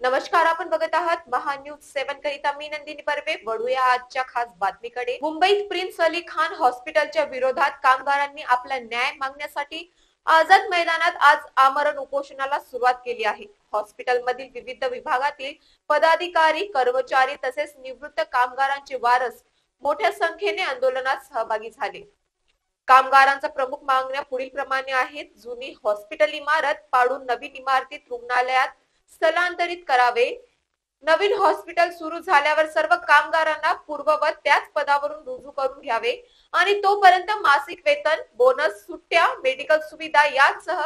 नमस्कार, आपण बघत आहात महान्यूज 7 करिता मी नंदिनी बर्वे। वळूया आजच्या खास बातमीकडे। मुंबईत प्रिन्स अली खान हॉस्पिटलच्या विरोधात कामगारांनी आपला न्याय मागण्यासाठी आझाद मैदानात आज आमरण उपोषणाला सुरुवात केली आहे। हॉस्पिटलमधील विविध विभागातील पदाधिकारी, कर्मचारी तसेच निवृत्त कामगारांचे वारस मोठ्या संख्येने आंदोलनात सहभागी झाले। कामगारांच्या प्रमुख मागण्या पुढील प्रमाणे आहेत। जुनी हॉस्पिटल इमारत पाडून नवीन इमारतीत रुग्णालयात स्थलांतरित करावे। नवीन हॉस्पिटल सुरू झाल्यावर सर्व कामगारांना पूर्ववत त्याच पदावरून रुजू करून घ्यावे आणि तोपर्यंत मासिक वेतन, बोनस, सुट्ट्या, मेडिकल सुविधा यासह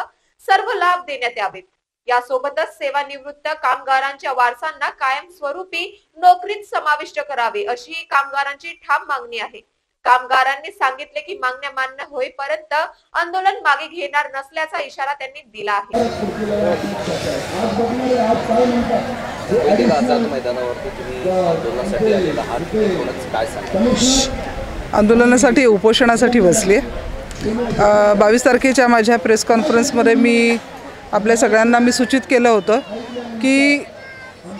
सर्व लाभ देण्यात यावेत। यासोबतच सेवानिवृत्त कामगारांच्या वारसांना कायमस्वरूपी नोकरीत समाविष्ट करावे अशी कामगारांची ठाम मागणी आहे। कामगारांनी सांगितले की मागण्या मान्य होईपर्यंत आंदोलन मागे घेणार नसल्याचा इशारा त्यांनी दिला आहे। आंदोलनासाठी उपोषणासाठी बसले। 22 तारखेच्या माझ्या प्रेस कॉन्फरन्समध्ये मी आपल्या सगळ्यांना सूचित केलं होतं की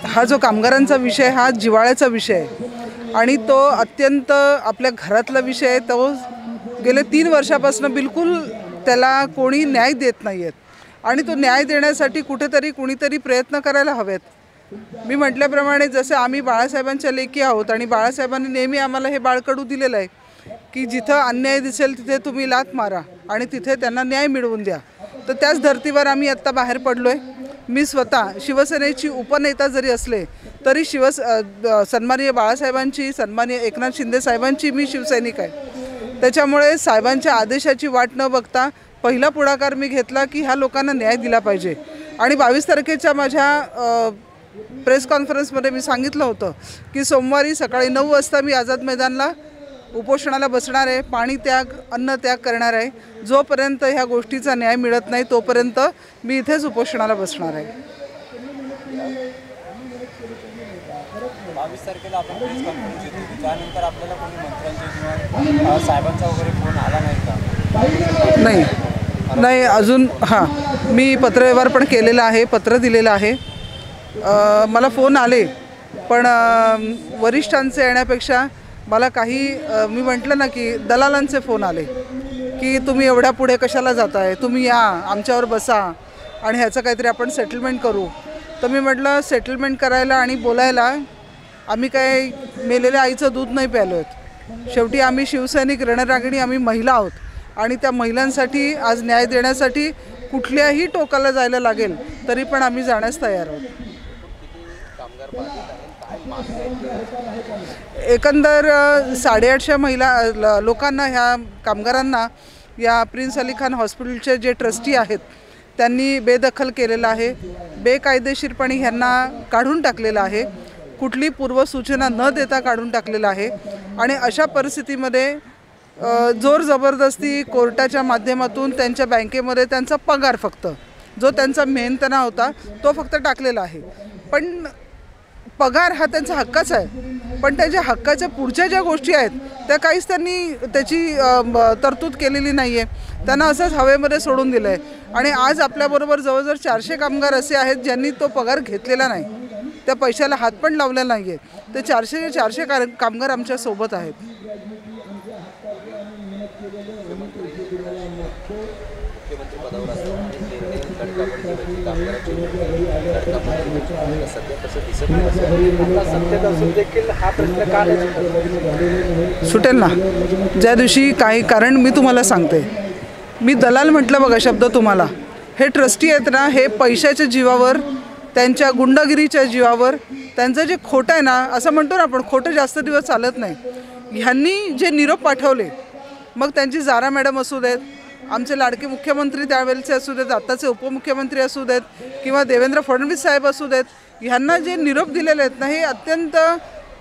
हा जो कामगारांचा विषय हा जिव्हाळ्याचा विषय आहे आणि तो अत्यंत आपल्या घरातला विषय आहे। तो गेले 3 वर्षापासून बिलकुल त्याला कोणी न्याय देत नाही आहेत आणि तो न्याय देण्यासाठी कुणीतरी प्रयत्न करायला हवेत। मी म्हटल्याप्रमाणे जसे आम्ही बाळासाहेबांच्या लेकी आहोत आणि बाळासाहेबांनी नेहमी आम्हाला हे बाळकडू दिलेलं आहे की जिथं अन्याय दिसेल तिथे तुम्ही लाथ मारा आणि तिथे त्यांना न्याय मिळवून द्या। तर त्याच धर्तीवर आम्ही आत्ता बाहेर पडलो आहे। मी स्वतः शिवसेनेची उपनेता जरी असले तरी सन्माननीय बाळासाहेबांची, सन्माननीय एकनाथ शिंदे साहेबांची मी शिवसैनिक आहे। त्याच्यामुळे साहेबांच्या आदेशाची वाट न बघता पहिला पुढाकार मी घेतला की ह्या लोकांना न्याय दिला पाहिजे। आणि 22 तारखेच्या माझ्या प्रेस कॉन्फरन्समध्ये मी सांगितलं होतं की सोमवारी सकाळी 9 वाजता मी आझाद मैदानला उपोषणाला बसणार आहे। पाणी त्याग, अन्न त्याग करणार आहे। जोपर्यंत ह्या गोष्टीचा न्याय मिळत नाही तोपर्यंत मी इथेच उपोषणाला बसणार आहे। 22 तारखेला आपण प्रेस कॉन्फरन्स घेतली, त्यानंतर आपल्याला कोणी मंत्र्यांचे किंवा साहेबांचा वगैरे फोन आला नाही का? नाही अजून। हां, मी पत्रव्यवहार पण केलेला आहे, पत्र दिलेलं आहे। मला फोन आले पण वरिष्ठांचे येण्यापेक्षा मला मी म्हटलं ना की दलालांचे फोन आले की तुम्ही एवढ्या पुढे कशाला जाताय, तुम्ही या आमच्यावर बसा आणि ह्याचं काहीतरी आपण सेटलमेंट करू। तर मी म्हटलं सेटलमेंट करायला आणि बोलायला आम्ही काय मेलेल्या आईचं दूध नाही प्यालो आहेत। शेवटी आम्ही शिवसैनिक, रणरागिणी आम्ही महिला आहोत आणि त्या महिलांसाठी आज न्याय देण्यासाठी कुठल्याही टोकाला जायला लागेल तरी पण आम्ही जाण्यास तयार आहोत। एकंदर 850 महिला लोकांना, ह्या कामगारांना या प्रिन्स अली खान हॉस्पिटलचे जे ट्रस्टी आहेत त्यांनी बेदखल केलेलं आहे, बेकायदेशीरपणे ह्यांना काढून टाकलेलं आहे, कुठली पूर्वसूचना न देता काढून टाकलेलं आहे। आणि अशा परिस्थितीमध्ये जोर जबरदस्ती कोर्टाच्या माध्यमातून त्यांच्या बँकेमध्ये त्यांचा पगार, फक्त जो त्यांचा मेहनतना होता तो फक्त टाकलेला आहे। पण पगार हा त्यांचा हक्काचा आहे, पण त्यांच्या हक्काच्या पुढच्या ज्या गोष्टी आहेत त्या काहीच त्यांनी त्याची तरतूद केलेली नाही आहे। त्यांना असंच हवेमध्ये सोडून दिलं आहे। आणि आज आपल्याबरोबर जवळजवळ 400 कामगार असे आहेत ज्यांनी तो पगार घेतलेला नाही, त्या पैशाला हात पण लावलेला नाही आहे। ते 400 कामगार आमच्या सोबत आहेत। सुटेल ना ज्या दिवशी काही, कारण मी तुम्हाला सांगते, मी दलाल म्हटलं बघा शब्द तुम्हाला। हे ट्रस्टी आहेत ना, हे पैशाच्या जीवावर, त्यांच्या गुंडगिरीच्या जीवावर, त्यांचं जे खोटं आहे ना, असं म्हणतो ना आपण, खोटं जास्त दिवस चालत नाही। ह्यांनी जे निरोप पाठवले, मग त्यांची जारा मॅडम असू देत, आमचे लाडके मुख्यमंत्री त्यावेळेचे असू देत, आत्ताचे उपमुख्यमंत्री असू देत, किंवा देवेंद्र फडणवीस साहेब असू देत, ह्यांना जे निरोप दिलेले आहेत ना हे अत्यंत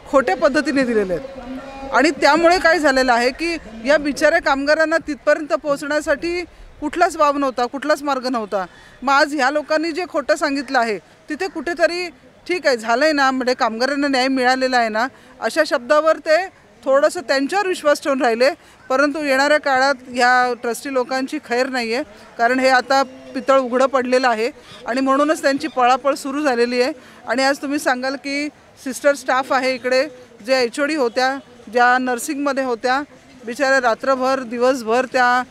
खोट्या पद्धतीने दिलेले आहेत। आणि त्यामुळे काय झालेलं आहे की या बिचाऱ्या कामगारांना तिथपर्यंत पोहोचण्यासाठी कुठलाच वाव नव्हता, कुठलाच मार्ग नव्हता। मग आज ह्या लोकांनी जे खोटं सांगितलं आहे तिथे कुठेतरी ठीक आहे, झालं आहे ना, म्हणजे कामगारांना न्याय मिळालेला आहे ना, अशा शब्दावर ते थोडंसं त्यांच्यावर विश्वास ठेवून राहिले। परंतु येणाऱ्या काळात ह्या ट्रस्टी लोकांची खैर नाही आहे, कारण हे आता पितळ उघडं पडलेलं आहे आणि म्हणूनच त्यांची पळापळ सुरू झालेली आहे. आणि आज तुम्ही सांगाल की सिस्टर स्टाफ आहे इकडे, जे HOD होत्या, ज्या नर्सिंगमध्ये होत्या, बिचाऱ्या रात्रभर दिवसभर त्या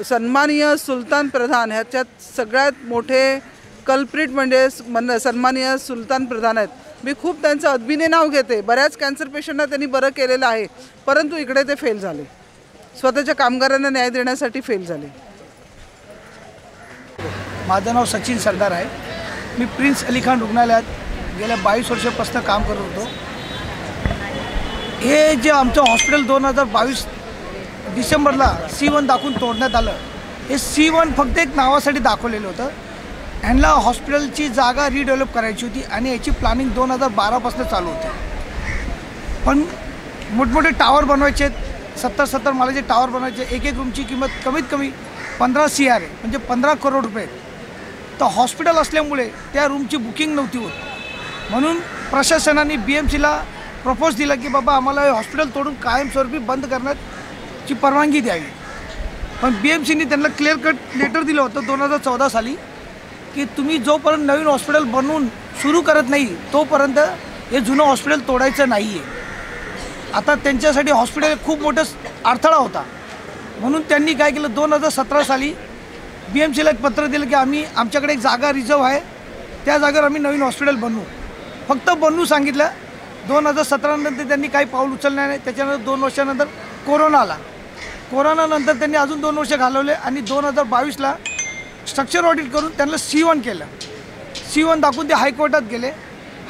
सन्माननीय सुलतान प्रधान ह्याच्यात सगळ्यात मोठे कल्प्रिट म्हणजे सन्माननीय सुलतान प्रधान आहेत. मी खूप त्यांचं अदबीने नाव घेते. बऱ्याच कॅन्सर पेशंटना त्यांनी बरं केलेलं आहे, परंतु इकडे ते फेल झाले, स्वतःच्या कामगारांना न्याय देण्यासाठी फेल झाले. माझं नाव सचिन सरदार आहे. मी प्रिन्स अली खान रुग्णालयात गेल्या 22 वर्षापासून काम करत होतो. हे जे आमचं हॉस्पिटल 2022 डिसेंबरला C1 दाखवून तोडण्यात आलं, हे C1 फक्त एक नावासाठी दाखवलेलं होतं. ह्यांना हॉस्पिटलची जागा रिडेव्हलप करायची होती आणि याची प्लॅनिंग 2012पासून चालू होती. पण मोठमोठे टावर बनवायचे, 70 माळ्याचे टावर बनवायचे. एक रूमची किंमत कमीत कमी 15 CR आहे, म्हणजे 15 करोड रुपये. तर हॉस्पिटल असल्यामुळे त्या रूमची बुकिंग नव्हती होत, म्हणून प्रशासनाने BMCला प्रपोज दिला की बाबा आम्हाला हे हॉस्पिटल तोडून कायमस्वरूपी बंद करण्याची परवानगी द्यावी. पण BMCने त्यांना क्लिअर कट लेटर दिलं होतं 2014 साली की तुम्ही जोपर्यंत नवीन हॉस्पिटल बनवून सुरू करत नाही तोपर्यंत हे जुनं हॉस्पिटल तोडायचं नाही आहे. आता त्यांच्यासाठी हॉस्पिटल खूप मोठा अडथळा होता, म्हणून त्यांनी काय केलं, 2017 साली BMCला एक पत्र दिलं की आमच्याकडे एक जागा रिझर्व आहे, त्या जागेवर आम्ही नवीन हॉस्पिटल बनवू. फक्त बनवू सांगितलं. 2017 नंतर त्यांनी काही पाऊल उचललं नाही. त्याच्यानंतर 2 वर्षानंतर कोरोना आला. कोरोनानंतर त्यांनी अजून 2 वर्ष घालवले आणि 2022ला स्ट्रक्चर ऑडिट करून त्यांना C1 केलं. C1 दाखवून ते हायकोर्टात गेले.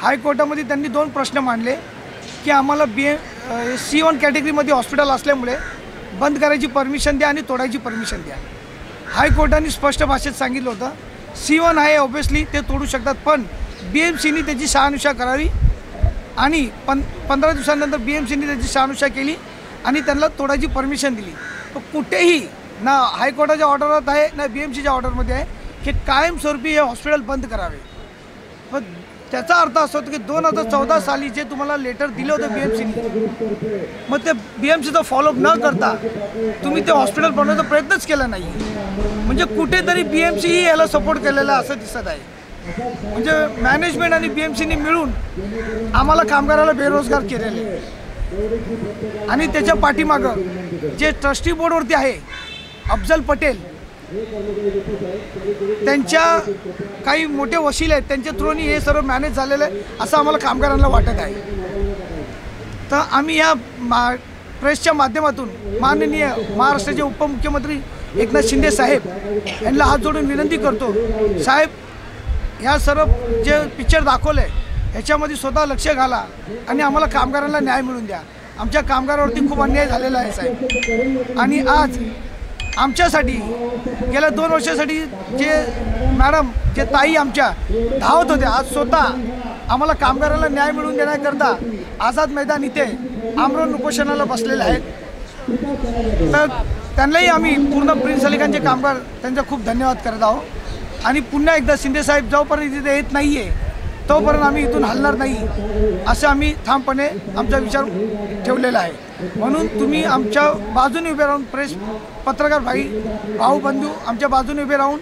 हायकोर्टामध्ये त्यांनी 2 प्रश्न मांडले की आम्हाला C1 कॅटेगरीमध्ये हॉस्पिटल असल्यामुळे बंद करायची परमिशन द्या आणि तोडायची परमिशन द्या. हायकोर्टाने स्पष्ट भाषेत सांगितलं होतं C1 आहे ऑब्वियसली ते तोडू शकतात, पण BMCने त्याची शहानिशा करावी. आणि 15 दिवसांनंतर BMCने त्याची शहानिशा केली आणि त्यांना तोडायची परमिशन दिली. तर कुठेही ना हायकोर्टाच्या ऑर्डरात आहे ना BMCच्या ऑर्डरमध्ये आहे की कायमस्वरूपी हे हॉस्पिटल बंद करावे. पण त्याचा अर्थ असा होता की 2014 साली जे तुम्हाला लेटर दिलं होतं BMCने, मग ते BMCचा फॉलोअप न करता तुम्ही ते हॉस्पिटल बनवण्याचा प्रयत्नच केला नाही. म्हणजे कुठेतरी BMC ही याला सपोर्ट केलेला असं दिसत आहे. म्हणजे मॅनेजमेंट आणि BMCने मिळून आम्हाला कामगाराला बेरोजगार केलेले. आणि त्याच्या पाठीमागं जे ट्रस्टी बोर्डवरती आहे अफजल पटेल, त्यांच्या काही मोठे वकील आहेत, त्यांच्या थ्रूनी हे सर्व मॅनेज झालेलं आहे असं आम्हाला कामगारांना वाटत आहे. तर आम्ही या प्रेसच्या माध्यमातून माननीय महाराष्ट्राचे उपमुख्यमंत्री एकनाथ शिंदे साहेब यांना हात जोडून विनंती करतो, साहेब ह्या सर्व जे पिक्चर दाखवलं आहे ह्याच्यामध्ये स्वतः लक्ष घाला आणि आम्हाला कामगारांना न्याय मिळवून द्या. आमच्या कामगारावरती खूप अन्याय झालेला आहे साहेब. आणि आज आमच्यासाठी गेल्या 2 वर्षासाठी जे मॅडम जे ताई आमच्या धावत होत्या, आज स्वतः आम्हाला कामगारांना न्याय मिळवून देण्याकरता आझाद मैदान इथे आमरण उपोषणाला बसलेले आहेत. तर त्यांनाही आम्ही पूर्ण प्रिन्स अली खानचे कामगार त्यांचा खूप धन्यवाद करत आहोत. आणि पुन्हा एकदा शिंदेसाहेब जोपर्यंत इथे येत नाही आहे तोपर्यंत आम्ही इथून हलणार नाही असं आम्ही ठामपणे आमचा विचार ठेवलेला आहे. म्हणून तुम्ही आमच्या बाजूने उभे राहून, प्रेस पत्रकार भाऊ बंधू आमच्या बाजूने उभे राहून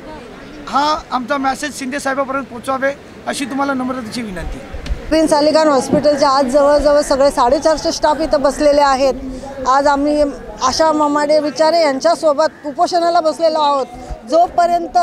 हा आमचा मेसेज शिंदेसाहेबांपर्यंत पोहोचवावे अशी तुम्हाला नम्रतेची विनंती. प्रिन्स अली खान हॉस्पिटलच्या आज जवळजवळ सगळे 450 स्टाफ इथं बसलेले आहेत. आज आम्ही आशा ममाडे विचारे यांच्यासोबत उपोषणाला बसलेलो आहोत. जोपर्यंत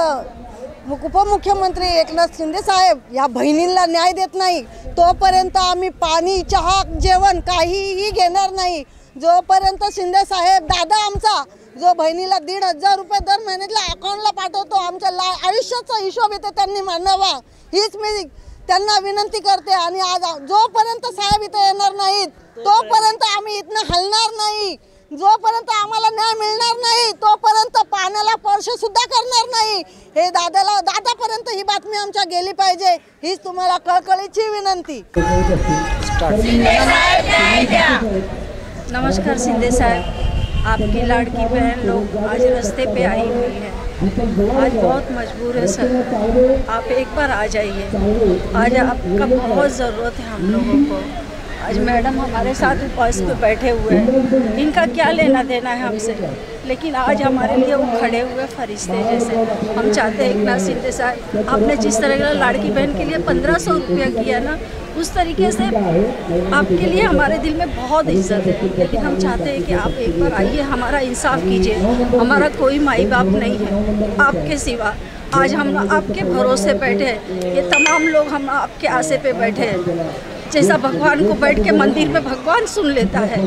उपमुख्यमंत्री एकनाथ शिंदे साहेब या बहिणींना न्याय देत नाही तोपर्यंत आम्ही पाणी, चहा, जेवण काहीही घेणार नाही. जोपर्यंत शिंदे साहेब दादा आमचा जो बहिणीला 1,500 रुपये दर महिन्याला अकाउंटला पाठवतो, आमच्या आयुष्याचा हिशोब इथे त्यांनी मांडावा हीच मी त्यांना विनंती करते. आणि आज जोपर्यंत साहेब इथे येणार नाहीत तोपर्यंत आम्ही इथनं हलणार नाही. जोपर्यंत आम्हाला न्याय मिळणार नाही तोपर्यंत पाण्याला स्पर्श सुद्धा करणार नाही. हे दादापर्यंत ही बातमी आमच्या गेली पाहिजे हीच तुम्हाला कळकळीची विनंती. नमस्कार शिंदे साहब, आपकी लाड़की बहन लोग आज रास्ते पे आई हुई है. आज बहुत मजबूर है सर, आप एक बार आ जाइए. आज आपका बहुत ज़रूरत है हम लोगों को. आज मैडम हमारे साथ उपवास पे बैठे हुए हैं, इनका क्या लेना देना है हमसे, लेकिन आज हमारे लिए वो खड़े हुए फरिश्ते जैसे। हम चाहते हैं एकनाथ शिंदे साहब, आपने जिस तरह का लाड़की बहन के लिए 1500 रुपया किया ना, उस तरीके से आपके लिए हमारे दिल में बहुत इज्जत है। लेकिन हम चाहते हैं कि आप एक बार आइए, हमारा इंसाफ कीजिए। हमारा कोई माई बाप नहीं है आपके सिवा। आज हम आपके भरोसे बैठे हैं, ये तमाम लोग हम आपके आसे पे बैठे हैं। जैसा भगवान को बैठ के मंदिर में भगवान सुन लेता है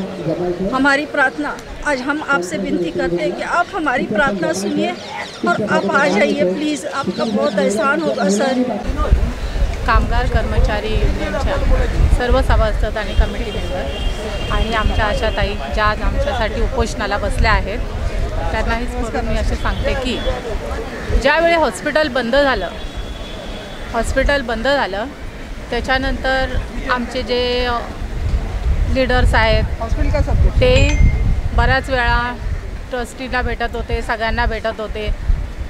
हमारी प्रार्थना, आज हम आपसे विनती करते हैं कि आप हमारी प्रार्थना सुनिए और आप आ जाइए प्लीज़, आपका बहुत एहसान होगा सर। कामगार कर्मचारी युनियनच्या सर्व सभासद आणि कमिटी मेंबर आणि आमच्या आशाताई ज्या आज आमच्यासाठी उपोषणाला बसल्या आहेत, त्यांना हेच करून मी असे सांगते की ज्यावेळी हॉस्पिटल बंद झालं त्याच्यानंतर आमचे जे लीडर्स आहेत ते बऱ्याच वेळा ट्रस्टीला भेटत होते, सगळ्यांना भेटत होते,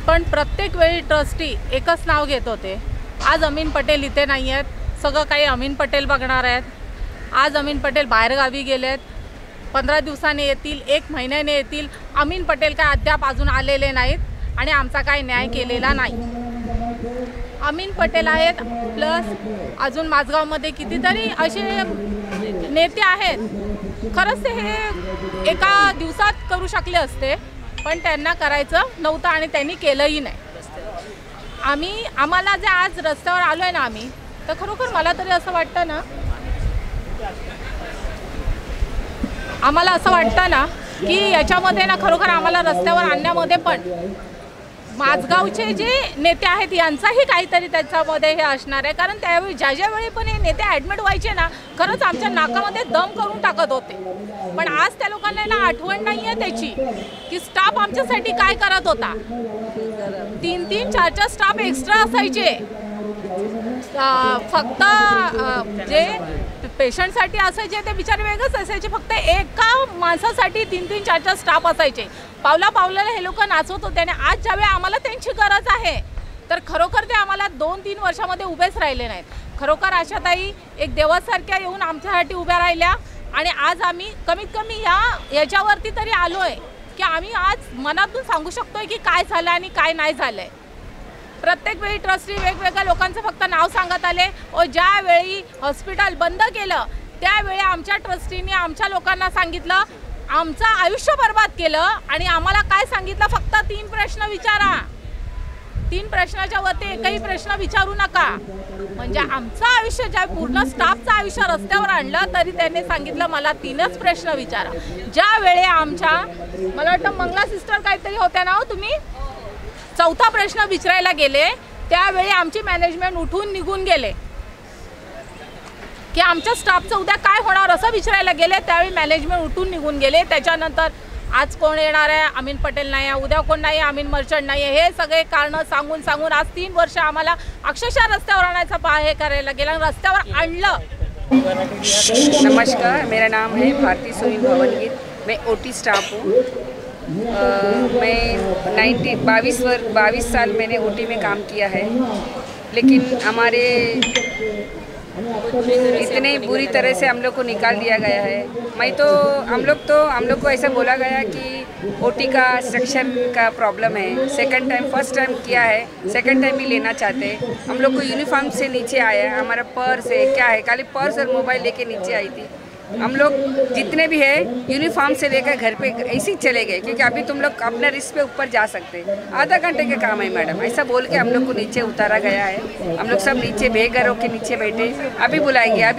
पण प्रत्येक वेळी ट्रस्टी एकच नाव घेत होते, आज अमीन पटेल इथे नाही आहेत, सगळं काही अमीन पटेल बघणार आहेत। आज अमीन पटेल बाहेरगावी गेलेत, 15 दिवसांनी येतील, 1 महिन्याने येतील, अमीन पटेल काय अद्याप अजून आलेले नाहीत आणि आमचा काय न्याय केलेला नाही। अमीन पटेल आहेत, प्लस अजून माझगावमध्ये कितीतरी असे नेते आहेत, खरंच ते हे एका दिवसात करू शकले असते, पण त्यांना करायचं नव्हतं आणि त्यांनी केलंही नाही। आम्हाला जे आज रस्त्यावर आलो आहे ना आम्ही, तर खरोखर मला तरी असं वाटतं ना, आम्हाला असं वाटतं ना की याच्यामध्ये ना खरोखर आम्हाला रस्त्यावर आणण्यामध्ये पण माझगावचे जे नेते आहेत यांचाही काहीतरी त्याच्यामध्ये हे असणार आहे। कारण त्यावेळी ज्यावेळी पण हे नेते ॲडमिट व्हायचे ना, खरंच आमच्या नाकामध्ये दम करून टाकत होते, पण आज त्या लोकांना ना आठवण नाही आहे त्याची की स्टाफ आमच्यासाठी काय करत होता। 3-3, 4-4 स्टाफ एक्स्ट्रा असायचे, फक्त जे पेशंटसाठी असायचे ते बिचारे वेगळंच असायचे, फक्त एका माणसासाठी 3-3, 4-4 स्टाफ असायचे। पावलापावलाला हे लोक नाचवत होते आणि आज ज्यावेळी आम्हाला त्यांची गरज आहे तर खरोखर ते आम्हाला 2-3 वर्षामध्ये उभेच राहिले नाहीत। खरोखर आशाताई एक देवासारख्या येऊन आमच्यासाठी उभ्या राहिल्या आणि आज आम्ही कमीत कमी याच्यावरती तरी आलो आहे की आम्ही आज मनातून सांगू शकतोय की काय झालं आणि काय नाही झालं आहे। प्रत्येक वेळी ट्रस्टी वेगवेगळ्या लोकांचं फक्त नाव सांगत आले, व ज्यावेळी हॉस्पिटल बंद केलं त्यावेळी आमच्या ट्रस्टीने आमच्या लोकांना सांगितलं, आमचं आयुष्य बर्बाद केलं आणि आम्हाला काय सांगितलं, फक्त 3 प्रश्न विचारा, 3 प्रश्नाच्या वरती एकही प्रश्न विचारू नका। म्हणजे आमचं आयुष्य ज्या पूर्ण स्टाफचं आयुष्य रस्त्यावर आणलं तरी त्यांनी सांगितलं मला 3च प्रश्न विचारा। ज्यावेळी आमच्या मला वाटतं मंगला सिस्टर काहीतरी होत्या ना, तुम्ही 4था प्रश्न विचारायला गेले त्यावेळी आमची मॅनेजमेंट उठून निघून गेले की आमच्या स्टाफचं उद्या काय होणार असं विचारायला गेले, त्यावेळी मॅनेजमेंट उठून निघून गेले। त्याच्यानंतर आज कोण येणार आहे, अमीन पटेल नाही आहे, उद्या कोण नाही, अमीन मर्चंट नाही आहे, हे सगळे कारणं सांगून आज 3 वर्ष आम्हाला अक्षरशः रस्त्यावर आणायचं हे करायला गेलं, रस्त्यावर आणलं। नमस्कार, मेरा नाम है भारती सोनी भवनगीर, मैं ओटी स्टाफ हूँ। मैं 22 साल मैंने ओटी में काम किया है, लेकिन हमारे इतने बुरी तरह से हम लोग को निकाल दिया गया है। हम लोग को ऐसा बोला गया कि ओटी का सेक्शन का प्रॉब्लम है, सेकंड टाइम फर्स्ट टाइम किया है, सेकंड टाइम भी लेना चाहते हैं। हम लोग को यूनिफॉर्म से नीचे आया, हमारा पर्स है क्या है, खाली पर्स और मोबाइल लेके नीचे आई थी। हम लोग जितने भी है यूनिफॉर्म से लेकर घर पे ऐसे ही चले गए, क्योंकि अभी तुम लोग अपना रिस्क पे ऊपर जा सकते हैं, आधा घंटे का काम है मैडम, ऐसा बोल के हम लोग को नीचे उतारा गया है। हम लोग सब नीचे बेघरों के नीचे बैठे, अभी बुलाएंगे,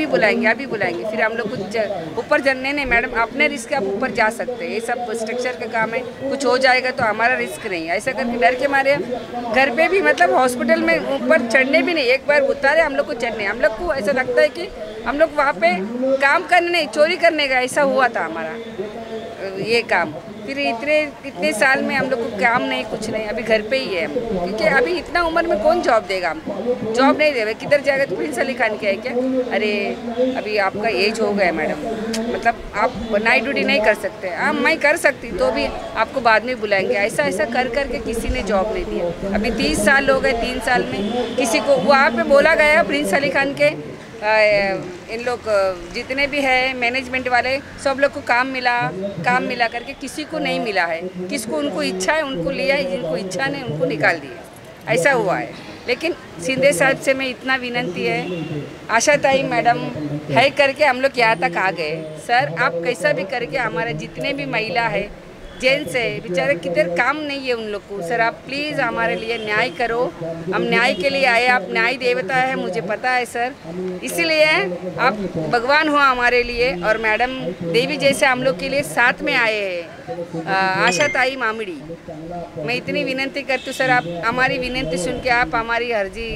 फिर हम लोग कुछ ऊपर जलने नहीं मैडम, अपने रिस्क आप ऊपर जा सकते हैं, ये सब स्ट्रक्चर का काम है, कुछ हो जाएगा तो हमारा रिस्क नहीं है, ऐसा करके डर के मारे घर पे भी मतलब हॉस्पिटल में ऊपर चढ़ने भी नहीं, एक बार उतारे हम लोग को चढ़ने, हम लोग को ऐसा लगता है कि हम लोग वहाँ पे काम करने नहीं चोरी करने का ऐसा हुआ था हमारा ये काम। फिर इतने साल में हम लोग को काम नहीं कुछ नहीं, अभी घर पे ही है, क्योंकि अभी इतना उम्र में कौन जॉब देगा हमको, जॉब नहीं देगा, किधर जाएगा तो प्रिंस अली खान क्या है क्या, अरे अभी आपका एज हो गया मैडम, मतलब आप नाइट ड्यूटी नहीं कर सकते। हाँ मैं कर सकती तो भी आपको बाद में बुलाएंगे, ऐसा कर करके किसी ने जॉब नहीं दिया। अभी 30 साल हो गए, 3 साल में किसी को वहाँ पे बोला गया प्रिंस अली खान के इन लोग जितने भी है मैनेजमेंट वाले सब लोग को काम मिला करके किसी को नहीं मिला है। किसको उनको इच्छा है उनको लिया है, जिनको इच्छा नहीं उनको निकाल दिया, ऐसा हुआ है। लेकिन शिंदे साहब से मैं इतना विनती है, आशाताई मैडम है करके हम लोग यहाँ तक आ गए। सर आप कैसा भी करके हमारे जितने भी महिला है जेंट्स है बेचारे किधर काम नहीं है उन लोग को, सर आप प्लीज़ हमारे लिए न्याय करो। हम न्याय के लिए आए, आप न्याय देवता है मुझे पता है सर, इसीलिए आप भगवान हो हमारे लिए। और मैडम देवी जैसे हम लोग के लिए साथ में आए हैं आशाताई मामड़ी। मैं इतनी विनती करती हूँ सर, आप हमारी विनती सुन के आप हमारी अर्जी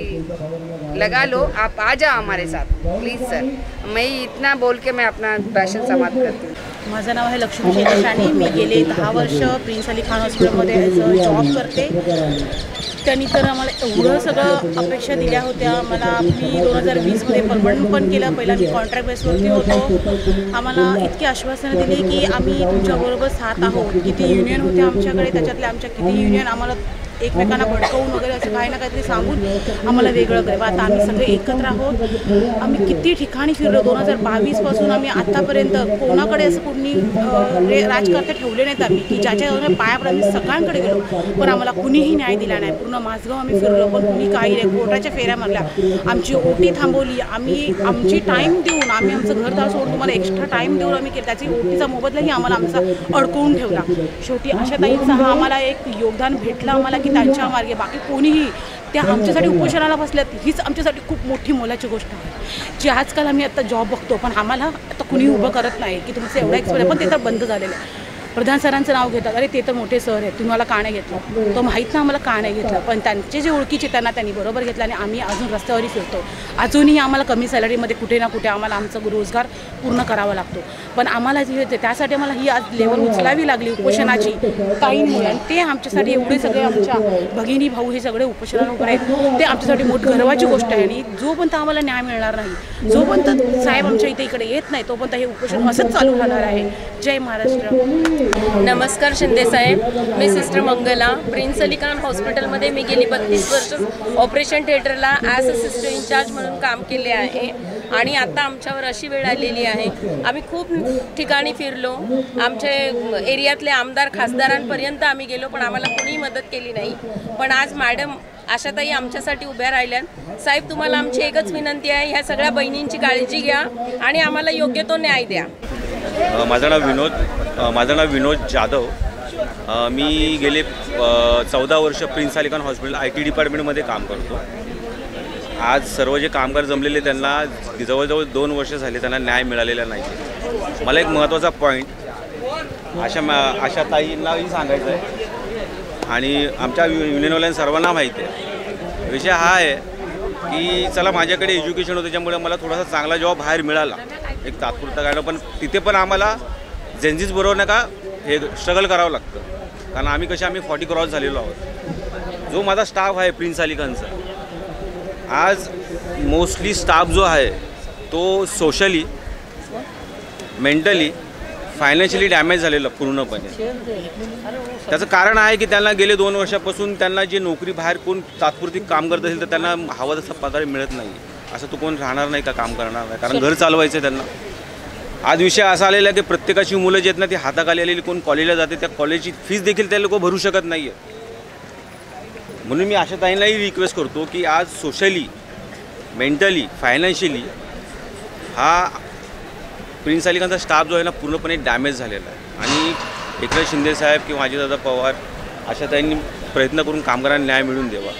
लगा लो, आप आ जाओ हमारे साथ प्लीज़ सर। मैं इतना बोल के मैं अपना भाषण समाप्त करती हूँ। माझं नाव आहे लक्ष्मी शेषाणी। मी गेले 10 वर्ष प्रिन्स अली खान हॉस्पिटलमध्ये जॉब करते। त्यांनी तर आम्हाला एवढं सगळं अपेक्षा दिल्या होत्या। मला मी 2020मध्ये परमनंट पण केलं, पहिला मी कॉन्ट्रॅक्ट बेसवरती होतो। आम्हाला इतकी आश्वासनं दिली की आम्ही तुमच्याबरोबर साथ आहोत। किती युनियन होते आमच्याकडे, त्याच्यातले आमच्या किती युनियन आम्हाला एकमेकांना भडकवून वगैरे असं काही ना काहीतरी सांगून आम्हाला वेगळं करावं। आता आम्ही सगळे एकत्र आहोत। आम्ही किती ठिकाणी फिरलो, 2022 पासून आम्ही आतापर्यंत कोणाकडे असं कोणी राजकर्ते ठेवले नाहीत आम्ही की ज्याच्यावर पायावर आम्ही सगळ्यांकडे गेलो, पण आम्हाला कुणीही न्याय दिला नाही। पूर्ण माझगाव आम्ही फिरलो, पण कुणी काही नाही, कोर्टाच्या फेऱ्या मारल्या, आमची ओटी थांबवली। आम्ही आमची टाईम देऊन आम्ही आमचं घरदार सोडून तुम्हाला एक्स्ट्रा टाईम देऊन आम्ही केलं, त्याची ओटीचा मोबदलाही आम्हाला आमचा अडकवून ठेवला। शेवटी आशाताईंचा हा आम्हाला एक योगदान भेटलं आम्हाला की त्यांच्या मार्गे बाकी कोणीही त्या आमच्यासाठी उपोषणाला बसल्यात, हीच आमच्यासाठी खूप मोठी मोलाची गोष्ट आहे। जी आजकाल आम्ही आता जॉब बघतो, पण आम्हाला आता कुणी उभं करत नाही की तुमचं एवढा एक्सपिरियन्स, पण ते तर बंद झालेलं आहे। प्रधान सरांचं नाव घेतात, अरे ते तर मोठे सर आहेत, तुम्हाला का नाही घेतलं, तो माहीत ना आम्हाला का नाही घेतलं, पण त्यांचे जे ओळखीचे त्यांनी बरोबर घेतलं आणि आम्ही अजून रस्त्यावरही फिरतो। अजूनही आम्हाला कमी सॅलरीमध्ये कुठे ना कुठे आम्हाला आमचा रोजगार पूर्ण करावा लागतो, पण आम्हाला जे त्यासाठी आम्हाला ही आज लेवल उचलावी लागली उपोषणाची ताईंमुळे। आणि ते आमच्यासाठी एवढे सगळे आमच्या भगिनी भाऊ हे सगळे उपोषणाला उभे आहेत, ते आमच्यासाठी मोठी गर्वाची गोष्ट आहे। आणि जोपर्यंत आम्हाला न्याय मिळणार नाही, जोपर्यंत साहेब आमच्या इकडे येत नाही, तोपर्यंत हे उपोषण असंच चालू राहणार आहे। जय महाराष्ट्र। नमस्कार शिंदे साहेब, मी सिस्टर मंगला। प्रिन्स अली खान हॉस्पिटलमध्ये मी गेली 32 वर्ष ऑपरेशन थिएटरला ॲज अ सिस्टर इन्चार्ज म्हणून काम केले आहे। आणि आता आमच्यावर अशी वेळ आलेली आहे, आम्ही खूप ठिकाणी फिरलो, आमच्या एरियातले आमदार खासदारांपर्यंत आम्ही गेलो, पण आम्हाला कोणीही मदत केली नाही। पण आज मॅडम आशाताई आमच्यासाठी उभ्या राहिल्यात। साहेब तुम्हाला आमची एकच विनंती आहे, ह्या सगळ्या बहिणींची काळजी घ्या आणि आम्हाला योग्य तो न्याय द्या। माझं नाव विनोद जाधव। मी गेले 14 वर्ष prince Ali Khan hospital IT डिपार्टमेंटमध्ये काम करतो। आज सर्व जे कामगार जमलेले त्यांना जवळजवळ 2 वर्ष झाले त्यांना न्याय मिळालेला नाही। मला एक महत्त्वाचा पॉईंट आशाताईंनाही सांगायचं आहे आणि आमच्या युनियनवाल्यांना सर्वांना माहिती आहे। विषय हा आहे की चला माझ्याकडे एज्युकेशन होतं, त्याच्यामुळे मला थोडासा चांगला जॉब बाहेर मिळाला एक तात्पुरता काढणं, पण तिथे पण आम्हाला जेन्झीस बरोबर नाही का हे स्ट्रगल करावं लागतं, कारण आम्ही 40 क्रॉस झालेलो आहोत। जो माझा स्टाफ आहे प्रिन्स अली खानचा, आज मोस्टली स्टाफ जो आहे तो सोशली मेंटली फायनान्शियली डॅमेज झालेलं पूर्णपणे। त्याचं कारण आहे की त्यांना गेले 2 वर्षापासून त्यांना जे नोकरी बाहेर कोण तात्पुरती काम करत असेल तर त्यांना हवा तसा पगार मिळत नाही। असं तो कोण राहणार नाही का काम करणार नाही, कारण घर चालवायचं आहे त्यांना। आज विषय असा आलेला आहे की प्रत्येकाची मुलं जे आहेत ना ती हाताखाली आलेली, कोण कॉलेजला जाते त्या कॉलेजची फीस देखील ते लोक भरू शकत नाही आहे। म्हणून मी आशाताईंनाही रिक्वेस्ट करतो की आज सोशली मेंटली फायनान्शियली हा प्रिन्स अली खानचा स्टाफ जो आहे ना पूर्णपणे डॅमेज झालेला आहे। आणि एकनाथ शिंदे साहेब किंवा अजितदादा पवार आशाताईंनी प्रयत्न करून कामगारांना न्याय मिळवून द्यावा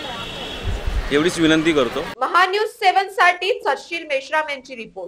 एवढीच विनंती करतो। महान्यूज 7 साठी सचिन मेश्राम यांची रिपोर्ट।